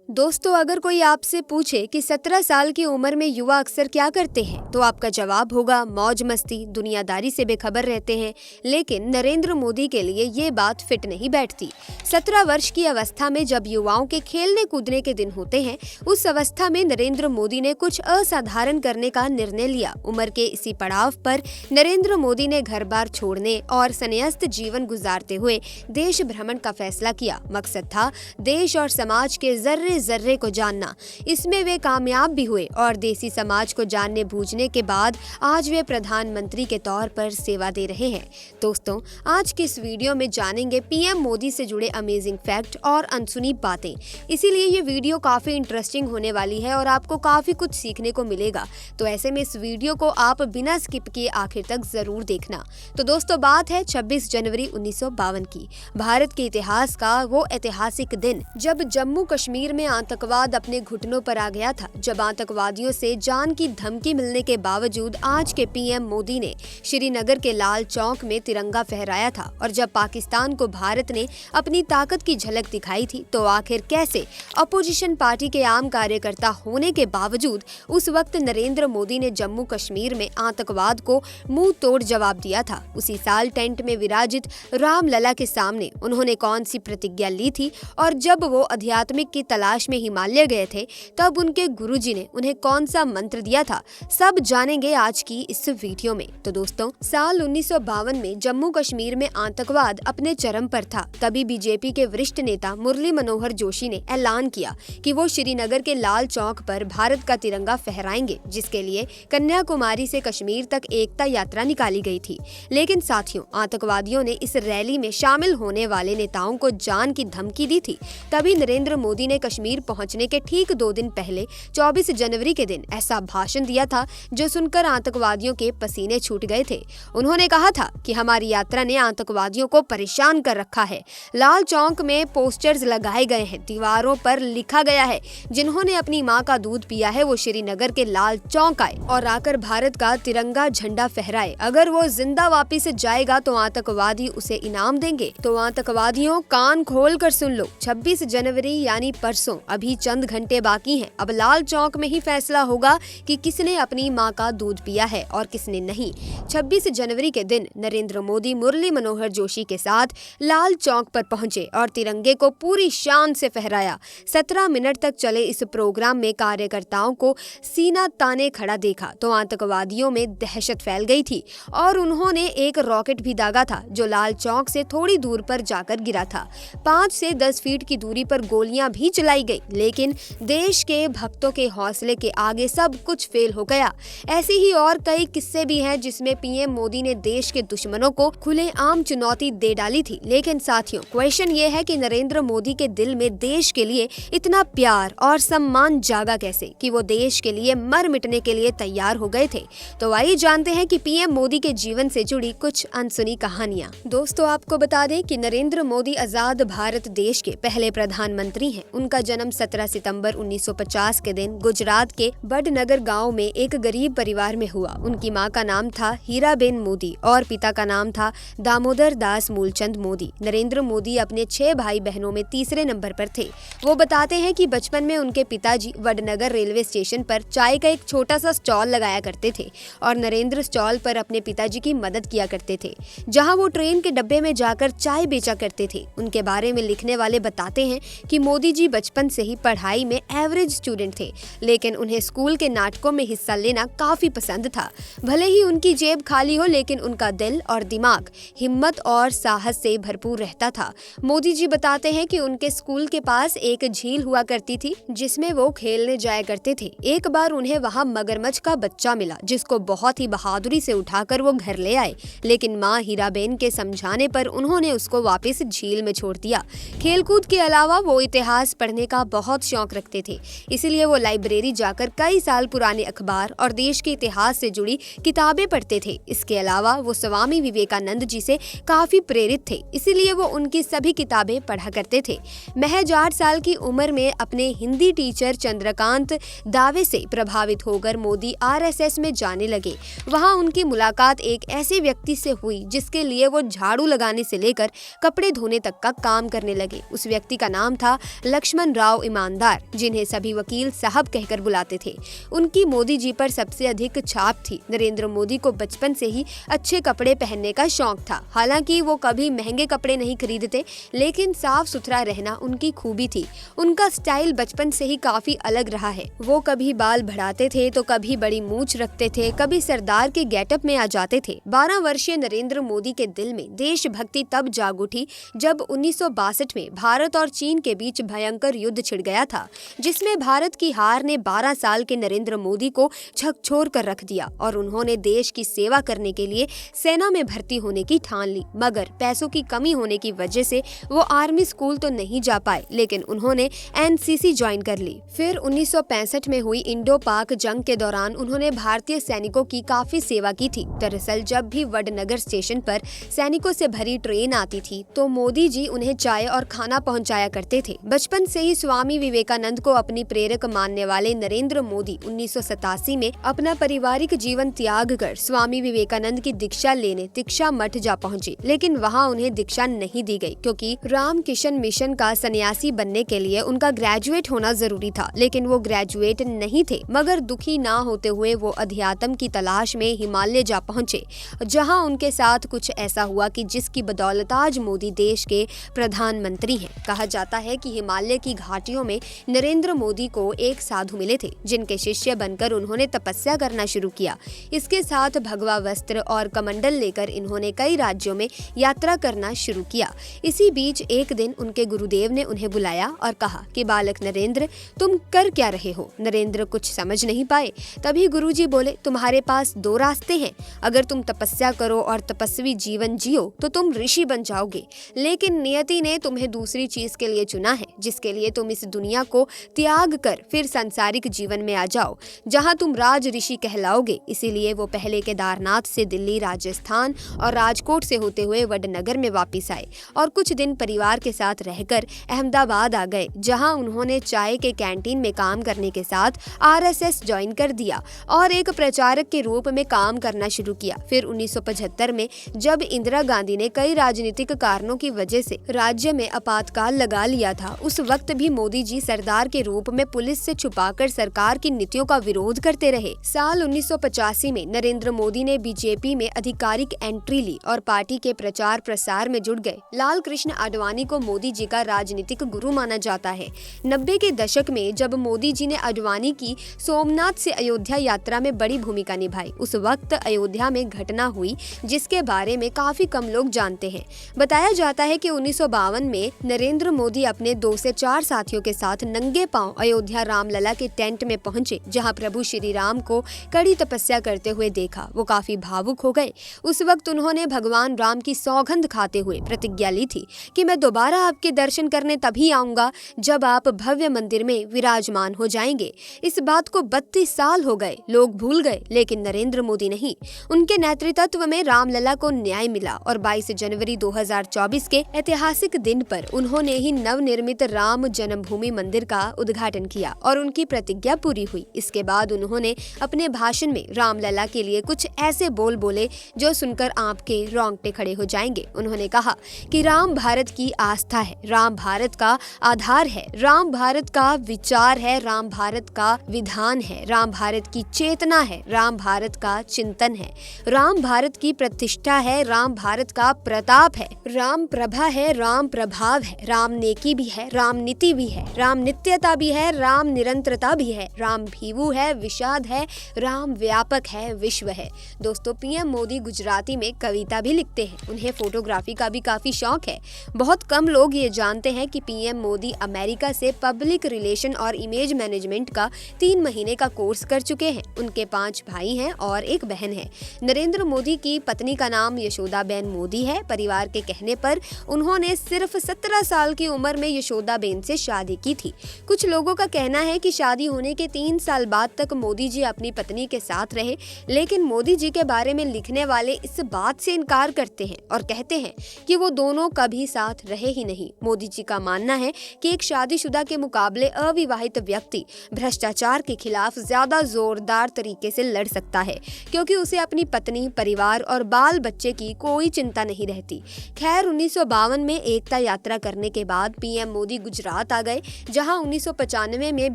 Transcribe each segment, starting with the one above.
दोस्तों, अगर कोई आपसे पूछे कि 17 साल की उम्र में युवा अक्सर क्या करते हैं, तो आपका जवाब होगा मौज मस्ती, दुनियादारी से बेखबर रहते हैं। लेकिन नरेंद्र मोदी के लिए ये बात फिट नहीं बैठती। 17 वर्ष की अवस्था में जब युवाओं के खेलने कूदने के दिन होते हैं, उस अवस्था में नरेंद्र मोदी ने कुछ असाधारण करने का निर्णय लिया। उम्र के इसी पड़ाव पर नरेंद्र मोदी ने घर बार छोड़ने और संन्यास्त जीवन गुजारते हुए देश भ्रमण का फैसला किया। मकसद था देश और समाज के जर्रे जर्रे को जानना। इसमें वे कामयाब भी हुए और देसी समाज को जानने बूझने के बाद आज वे प्रधानमंत्री के तौर पर सेवा दे रहे हैं। दोस्तों, आज के इस वीडियो में जानेंगे पीएम मोदी से जुड़े अमेजिंग फैक्ट और अनसुनी बातें। इसीलिए ये वीडियो काफी इंटरेस्टिंग होने वाली है और आपको काफी कुछ सीखने को मिलेगा। तो ऐसे में इस वीडियो को आप बिना स्किप किए आखिर तक जरूर देखना। तो दोस्तों, बात है 26 जनवरी 1952 की, भारत के इतिहास का वो ऐतिहासिक दिन जब जम्मू कश्मीर में आतंकवाद अपने घुटनों पर आ गया था। जब आतंकवादियों से जान की धमकी मिलने के बावजूद आज के पीएम मोदी ने श्रीनगर के लाल चौक में तिरंगा फहराया था और जब पाकिस्तान को भारत ने अपनी ताकत की झलक दिखाई थी, तो आखिर कैसे अपोजिशन पार्टी के आम कार्यकर्ता होने के बावजूद उस वक्त नरेंद्र मोदी ने जम्मू कश्मीर में आतंकवाद को मुंह तोड़ जवाब दिया था। उसी साल टेंट में विराजित रामलला के सामने उन्होंने कौन सी प्रतिज्ञा ली थी और जब वो आध्यात्मिक की तलाश में हिमालय गए थे, तब उनके गुरुजी ने उन्हें कौन सा मंत्र दिया था, सब जानेंगे आज की इस वीडियो में। तो दोस्तों, साल 1952 में जम्मू कश्मीर में आतंकवाद अपने चरम पर था। तभी बीजेपी के वरिष्ठ नेता मुरली मनोहर जोशी ने ऐलान किया कि वो श्रीनगर के लाल चौक पर भारत का तिरंगा फहराएंगे, जिसके लिए कन्याकुमारी से कश्मीर तक एकता यात्रा निकाली गई थी। लेकिन साथियों, आतंकवादियों ने इस रैली में शामिल होने वाले नेताओं को जान की धमकी दी थी। तभी नरेंद्र मोदी ने कश्मीर पहुंचने के ठीक 2 दिन पहले 24 जनवरी के दिन ऐसा भाषण दिया था जो सुनकर आतंकवादियों के पसीने छूट गए थे। उन्होंने कहा था कि हमारी यात्रा ने आतंकवादियों को परेशान कर रखा है। लाल चौक में पोस्टर्स लगाए गए हैं, दीवारों पर लिखा गया है, जिन्होंने अपनी मां का दूध पिया है वो श्रीनगर के लाल चौक आए और आकर भारत का तिरंगा झंडा फहराए। अगर वो जिंदा वापिस जाएगा तो आतंकवादी उसे इनाम देंगे। तो आतंकवादियों, कान खोल कर सुन लो, 26 जनवरी यानी परसों, अभी चंद घंटे बाकी हैं। अब लाल चौक में ही फैसला होगा कि किसने अपनी मां का दूध पिया है और किसने नहीं। 26 जनवरी के दिन नरेंद्र मोदी मुरली मनोहर जोशी के साथ लाल चौक पर पहुंचे और तिरंगे को पूरी शान से फहराया। 17 मिनट तक चले इस प्रोग्राम में कार्यकर्ताओं को सीना ताने खड़ा देखा तो आतंकवादियों में दहशत फैल गई थी और उन्होंने एक रॉकेट भी दागा था जो लाल चौक से थोड़ी दूर पर जाकर गिरा था। 5 से 10 फीट की दूरी पर गोलियां भी चलाई गई, लेकिन देश के भक्तों के हौसले के आगे सब कुछ फेल हो गया। ऐसी ही और कई किस्से भी हैं जिसमें पीएम मोदी ने देश के दुश्मनों को खुलेआम चुनौती दे डाली थी। लेकिन साथियों, क्वेश्चन ये है कि नरेंद्र मोदी के दिल में देश के लिए इतना प्यार और सम्मान जागा कैसे कि वो देश के लिए मर मिटने के लिए तैयार हो गए थे। तो आइए जानते हैं कि पीएम मोदी के जीवन से जुड़ी कुछ अनसुनी कहानियां। दोस्तों, आपको बता दें कि नरेंद्र मोदी आजाद भारत देश के पहले प्रधानमंत्री हैं। उनका जन्म 17 सितंबर 1950 के दिन गुजरात के बडनगर गांव में एक गरीब परिवार में हुआ। उनकी मां का नाम था हीराबेन मोदी और पिता का नाम था दामोदर दास मूलचंद मोदी। नरेंद्र मोदी अपने 6 भाई बहनों में तीसरे नंबर पर थे। वो बताते हैं कि बचपन में उनके पिताजी वडनगर रेलवे स्टेशन पर चाय का एक छोटा सा स्टॉल लगाया करते थे और नरेंद्र स्टॉल पर अपने पिताजी की मदद किया करते थे, जहाँ वो ट्रेन के डब्बे में जाकर चाय बेचा करते थे। उनके बारे में लिखने वाले बताते हैं कि मोदी जी बचपन से ही पढ़ाई में एवरेज स्टूडेंट थे, लेकिन उन्हें स्कूल के नाटकों में हिस्सा लेना काफी पसंद था। भले ही उनकी जेब खाली हो, लेकिन उनका दिल और दिमाग हिम्मत और साहस से भरपूर रहता था। मोदी जी बताते हैं कि उनके स्कूल के पास एक झील हुआ करती थी जिसमें वो खेलने जाया करते थे। एक बार उन्हें वहाँ मगरमच्छ का बच्चा मिला, जिसको बहुत ही बहादुरी से उठाकर वो घर ले आए, लेकिन माँ हीराबेन के समझाने पर उन्होंने उसको वापस झील में छोड़ दिया। खेलकूद के अलावा वो इतिहास पढ़ने का बहुत शौक रखते थे, इसलिए वो लाइब्रेरी जाकर कई साल पुराने अखबार और देश के इतिहास से जुड़ी किताबें पढ़ते थे। इसके अलावा वो स्वामी विवेकानंद जी से काफी प्रेरित थे, इसीलिए वो उनकी सभी किताबें पढ़ा करते थे। महज 8 साल की उम्र में अपने हिंदी टीचर चंद्रकांत दावे से प्रभावित होकर मोदी आरएसएस में जाने लगे। वहाँ उनकी मुलाकात एक ऐसे व्यक्ति से हुई जिसके लिए वो झाड़ू लगाने से लेकर कपड़े धोने तक का काम करने लगे। उस व्यक्ति का नाम था लक्ष्मण मोहन राव ईमानदार, जिन्हें सभी वकील साहब कहकर बुलाते थे, उनकी मोदी जी पर सबसे अधिक छाप थी। नरेंद्र मोदी को बचपन से ही अच्छे कपड़े पहनने का शौक था। हालांकि वो कभी महंगे कपड़े नहीं खरीदते, लेकिन साफ सुथरा रहना उनकी खूबी थी। उनका स्टाइल बचपन से ही काफी अलग रहा है। वो कभी बाल बढ़ाते थे तो कभी बड़ी मूंछ रखते थे, कभी सरदार के गेटअप में आ जाते थे। 12 वर्षीय नरेंद्र मोदी के दिल में देशभक्ति तब जाग उठी जब 1962 में भारत और चीन के बीच भयंकर युद्ध छिड़ गया था, जिसमें भारत की हार ने 12 साल के नरेंद्र मोदी को झकझोर कर रख दिया और उन्होंने देश की सेवा करने के लिए सेना में भर्ती होने की ठान ली। मगर पैसों की कमी होने की वजह से वो आर्मी स्कूल तो नहीं जा पाए, लेकिन उन्होंने एनसीसी ज्वाइन कर ली। फिर 1965 में हुई इंडो पाक जंग के दौरान उन्होंने भारतीय सैनिकों की काफी सेवा की थी। दरअसल जब भी वडनगर स्टेशन पर सैनिकों से भरी ट्रेन आती थी तो मोदी जी उन्हें चाय और खाना पहुंचाया करते थे। बचपन से ही स्वामी विवेकानंद को अपनी प्रेरक मानने वाले नरेंद्र मोदी 1987 में अपना पारिवारिक जीवन त्याग कर स्वामी विवेकानंद की दीक्षा लेने दीक्षा मठ जा पहुंचे, लेकिन वहां उन्हें दीक्षा नहीं दी गई क्योंकि रामकिशन मिशन का सन्यासी बनने के लिए उनका ग्रेजुएट होना जरूरी था। लेकिन वो ग्रेजुएट नहीं थे, मगर दुखी ना होते हुए वो अध्यात्म की तलाश में हिमालय जा पहुंचे, जहां उनके साथ कुछ ऐसा हुआ कि जिसकी बदौलत आज मोदी देश के प्रधानमंत्री हैं। कहा जाता है कि हिमालय की घाटियों में नरेंद्र मोदी को एक साधु मिले थे, जिनके शिष्य बनकर उन्होंने तपस्या करना शुरू किया। इसके साथ भगवा वस्त्र और कमंडल लेकर इन्होंने कई राज्यों में यात्रा करना शुरू किया। इसी बीच एक दिन उनके गुरुदेव ने उन्हें बुलाया और कहा कि बालक नरेंद्र, तुम कर क्या रहे हो? नरेंद्र कुछ समझ नहीं पाए। तभी गुरुजी बोले, तुम्हारे पास 2 रास्ते हैं। अगर तुम तपस्या करो और तपस्वी जीवन जियो तो तुम ऋषि बन जाओगे, लेकिन नियति ने तुम्हें दूसरी चीज के लिए चुना है, जिसके लिए तुम इस दुनिया को त्याग कर फिर सांसारिक जीवन में आ जाओ, जहाँ तुम राज ऋषि कहलाओगे। इसीलिए वो पहले केदारनाथ से दिल्ली, राजस्थान और राजकोट से होते हुए वडनगर में वापस आए और कुछ दिन परिवार के साथ रहकर अहमदाबाद आ गए, जहां उन्होंने चाय के कैंटीन में काम करने के साथ आरएसएस ज्वाइन कर दिया और एक प्रचारक के रूप में काम करना शुरू किया। फिर 1975 में जब इंदिरा गांधी ने कई राजनीतिक कारणों की वजह से राज्य में आपातकाल लगा लिया था, उस वक्त भी मोदी जी सरदार के रूप में पुलिस से छुपाकर सरकार की नीतियों का विरोध करते रहे। साल 1985 में नरेंद्र मोदी ने बीजेपी में आधिकारिक एंट्री ली और पार्टी के प्रचार प्रसार में जुट गए। लाल कृष्ण आडवाणी को मोदी जी का राजनीतिक गुरु माना जाता है। 90 के दशक में जब मोदी जी ने आडवाणी की सोमनाथ से अयोध्या यात्रा में बड़ी भूमिका निभाई, उस वक्त अयोध्या में घटना हुई जिसके बारे में काफी कम लोग जानते हैं। बताया जाता है कि 1952 में नरेंद्र मोदी अपने 2 से 4 साथियों के साथ नंगे पांव अयोध्या रामलला के टेंट में पहुंचे, जहां प्रभु श्री राम को कड़ी तपस्या करते हुए देखा। वो काफी भावुक हो गए। उस वक्त उन्होंने भगवान राम की सौगंध खाते हुए प्रतिज्ञा ली थी कि मैं दोबारा आपके दर्शन करने तभी आऊंगा जब आप भव्य मंदिर में विराजमान हो जाएंगे। इस बात को 32 साल हो गए, लोग भूल गए, लेकिन नरेंद्र मोदी नहीं। उनके नेतृत्व में रामलला को न्याय मिला और 22 जनवरी 2024 के ऐतिहासिक दिन पर उन्होंने ही नवनिर्मित राम जन्मभूमि मंदिर का उद्घाटन किया और उनकी प्रतिज्ञा पूरी हुई। इसके बाद उन्होंने अपने भाषण में रामलला के लिए कुछ ऐसे बोल बोले जो सुनकर आपके रोंगटे खड़े हो जाएंगे। उन्होंने कहा कि राम भारत की आस्था है, राम भारत का आधार है, राम भारत का विचार है, राम भारत का विधान है, राम भारत की चेतना है, राम भारत का चिंतन है, राम भारत की प्रतिष्ठा है, राम भारत का प्रताप है, राम प्रभा है, राम प्रभाव है, राम नेकी भी है, राम नीति भी है, राम नित्यता भी है, राम निरंतरता भी है, राम भीवु है, विषाद है, राम व्यापक है, विश्व है। दोस्तों, पीएम मोदी गुजराती में कविता भी लिखते हैं। उन्हें फोटोग्राफी का भी काफी शौक है। बहुत कम लोग ये जानते हैं कि पीएम मोदी अमेरिका से पब्लिक रिलेशन और इमेज मैनेजमेंट का 3 महीने का कोर्स कर चुके हैं। उनके 5 भाई हैं और एक बहन है। नरेंद्र मोदी की पत्नी का नाम यशोदाबेन मोदी है। परिवार के कहने पर उन्होंने सिर्फ 17 साल की उम्र में यशोदाबेन से शादी की थी। कुछ लोगों का कहना है कि शादी होने के 3 साल बाद तक मोदी जी अपनी पत्नी के साथ रहे, लेकिन मोदी जी के बारे में लिखने वाले इस बात से इनकार करते हैं और कहते हैं कि वो दोनों कभी साथ रहे ही नहीं। मोदी जी का मानना है कि एक शादीशुदा के मुकाबले अविवाहित व्यक्ति भ्रष्टाचार के खिलाफ ज्यादा जोरदार तरीके से लड़ सकता है, क्योंकि उसे अपनी पत्नी, परिवार और बाल बच्चे की कोई चिंता नहीं रहती। खैर, 1952 में एकता यात्रा करने के बाद पीएम मोदी गुजरात गुजरात आ गए, जहां 1995 में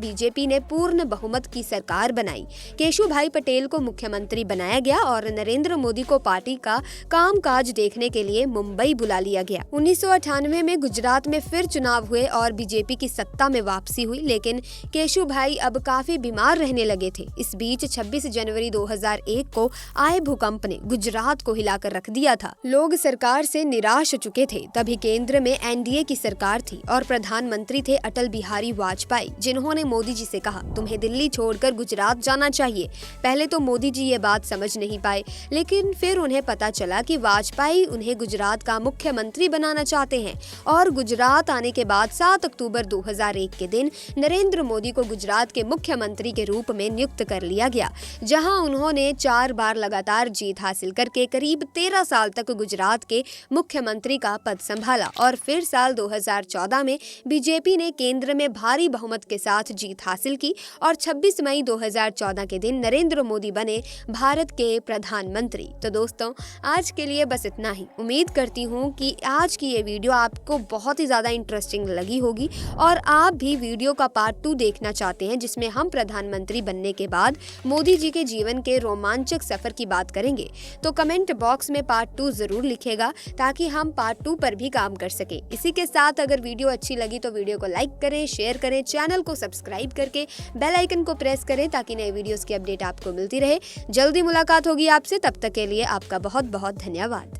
बीजेपी ने पूर्ण बहुमत की सरकार बनाई। केशुभाई पटेल को मुख्यमंत्री बनाया गया और नरेंद्र मोदी को पार्टी का कामकाज देखने के लिए मुंबई बुला लिया गया। 1998 में गुजरात में फिर चुनाव हुए और बीजेपी की सत्ता में वापसी हुई, लेकिन केशुभाई अब काफी बीमार रहने लगे थे। इस बीच 26 जनवरी 2001 को आए भूकंप ने गुजरात को हिलाकर रख दिया था। लोग सरकार से निराश हो चुके थे। तभी केंद्र में एनडीए की सरकार थी और प्रधानमंत्री थे अटल बिहारी वाजपेयी, जिन्होंने मोदी जी से कहा, तुम्हें दिल्ली छोड़कर गुजरात जाना चाहिए। पहले तो मोदी जी ये बात समझ नहीं पाए, लेकिन फिर उन्हें पता चला कि वाजपेयी उन्हें गुजरात का मुख्यमंत्री बनाना चाहते हैं और गुजरात आने के बाद 7 अक्टूबर 2001 के दिन नरेंद्र मोदी को गुजरात के मुख्यमंत्री के रूप में नियुक्त कर लिया गया, जहां उन्होंने 4 बार लगातार जीत हासिल करके करीब 13 साल तक गुजरात के मुख्यमंत्री का पद संभाला और फिर साल 2014 में बीजेपी ने केंद्र में भारी बहुमत के साथ जीत हासिल की और 26 मई 2014 के दिन नरेंद्र मोदी बने भारत के प्रधानमंत्री। तो दोस्तों, आज के लिए बस इतना ही। उम्मीद करती हूँ कि आज की ये वीडियो आपको बहुत ही ज़्यादा इंटरेस्टिंग लगी होगी और आप भी वीडियो का पार्ट 2 देखना चाहते हैं, जिसमें हम प्रधानमंत्री बनने के बाद मोदी जी के जीवन के रोमांचक सफर की बात करेंगे। तो कमेंट बॉक्स में पार्ट 2 जरूर लिखेगा ताकि हम पार्ट 2 पर भी काम कर सके। इसी के साथ अगर वीडियो अच्छी लगी तो वीडियो को लाइक करें, शेयर करें, चैनल को सब्सक्राइब करके बेल आइकन को प्रेस करें ताकि नए वीडियोस की अपडेट आपको मिलती रहे। जल्दी मुलाकात होगी आपसे, तब तक के लिए आपका बहुत बहुत धन्यवाद।